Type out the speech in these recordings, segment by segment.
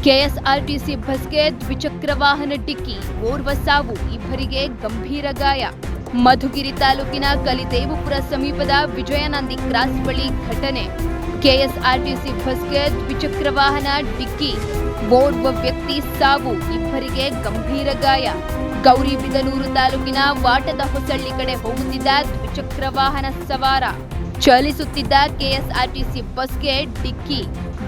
KSRTC ಬಸ್ಗೆ ದ್ವಿಚಕ್ರ ವಾಹನ ಡಿಕ್ಕಿ, ಓರ್ವ ಸಾವು, ಇಬ್ಬರಿಗೆ ಗಂಭೀರ ಗಾಯ. ಮಧುಗಿರಿ ತಾಲೂಕಿನ ಕಲಿದೇವಪುರ ಸಮೀಪದ ವಿಜಯನಂದಿ ಕ್ರಾಸ್ ಬಳಿ ಘಟನೆ. ಕೆಎಸ್ಆರ್ಟಿಸಿ ಬಸ್ಗೆ ದ್ವಿಚಕ್ರ ವಾಹನ ಡಿಕ್ಕಿ, ಓರ್ವ ವ್ಯಕ್ತಿ ಸಾವು, ಇಬ್ಬರಿಗೆ ಗಂಭೀರ ಗಾಯ. ಗೌರಿಬಿದನೂರು ತಾಲೂಕಿನ ವಾಟದ ಹೊಸಳ್ಳಿ ಕಡೆ ಹೋಗುತ್ತಿದ್ದ ದ್ವಿಚಕ್ರ ವಾಹನ ಸವಾರ ಚಲಿಸುತ್ತಿದ್ದ ಕೆಎಸ್ಆರ್ಟಿಸಿ ಬಸ್ಗೆ ಡಿಕ್ಕಿ.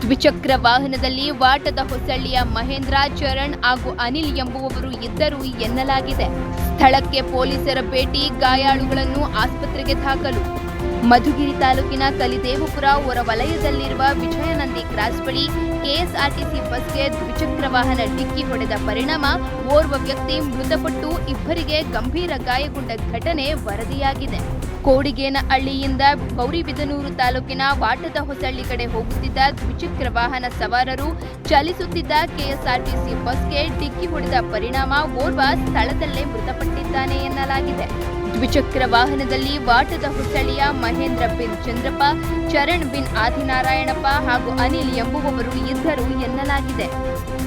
ದ್ವಿಚಕ್ರ ವಾಹನದಲ್ಲಿ ವಾಟದ ಹೊಸಳ್ಳಿಯ ಮಹೇಂದ್ರ, ಚರಣ್ ಹಾಗೂ ಅನಿಲ್ ಎಂಬುವವರು ಇದ್ದರು ಎನ್ನಲಾಗಿದೆ. ಸ್ಥಳಕ್ಕೆ ಪೊಲೀಸರ ಭೇಟಿ, ಗಾಯಾಳುಗಳನ್ನು ಆಸ್ಪತ್ರೆಗೆ ದಾಖಲು. ಮಧುಗಿರಿ ತಾಲೂಕಿನ ಕಲಿದೇವಪುರ ಹೊರವಲಯದಲ್ಲಿರುವ ವಿಜಯನಂದಿ ಕ್ರಾಸ್ ಬಳಿ ಕೆಎಸ್ಆರ್ಟಿಸಿ ಬಸ್ಗೆ ದ್ವಿಚಕ್ರ ವಾಹನ ಡಿಕ್ಕಿ ಹೊಡೆದ ಪರಿಣಾಮ ಓರ್ವ ವ್ಯಕ್ತಿ ಮೃತಪಟ್ಟು ಇಬ್ಬರಿಗೆ ಗಂಭೀರ ಗಾಯಗೊಂಡ ಘಟನೆ ವರದಿಯಾಗಿದೆ. ಕೋಡಿಗೇನಹಳ್ಳಿಯಿಂದ ಗೌರಿಬಿದನೂರು ತಾಲೂಕಿನ ವಾಟದ ಹೊಸಳ್ಳಿ ಕಡೆ ಹೋಗುತ್ತಿದ್ದ ದ್ವಿಚಕ್ರ ವಾಹನ ಸವಾರರು ಚಲಿಸುತ್ತಿದ್ದ ಕೆಎಸ್ಆರ್ಟಿಸಿ ಬಸ್ಗೆ ಡಿಕ್ಕಿ ಹೊಡೆದ ಪರಿಣಾಮ ಓರ್ವ ಸ್ಥಳದಲ್ಲೇ ಮೃತಪಟ್ಟಿದ್ದಾನೆ ಎನ್ನಲಾಗಿದೆ. ದ್ವಿಚಕ್ರ ವಾಹನದಲ್ಲಿ ವಾಟದ ಹೊಸಳ್ಳಿಯ ಮಹೇಂದ್ರ ಬಿನ್ ಚಂದ್ರಪ್ಪ, ಚರಣ್ ಬಿನ್ ಆದಿನಾರಾಯಣಪ್ಪ ಹಾಗೂ ಅನಿಲ್ ಎಂಬುವವರು ಇದ್ದರು ಎನ್ನಲಾಗಿದೆ.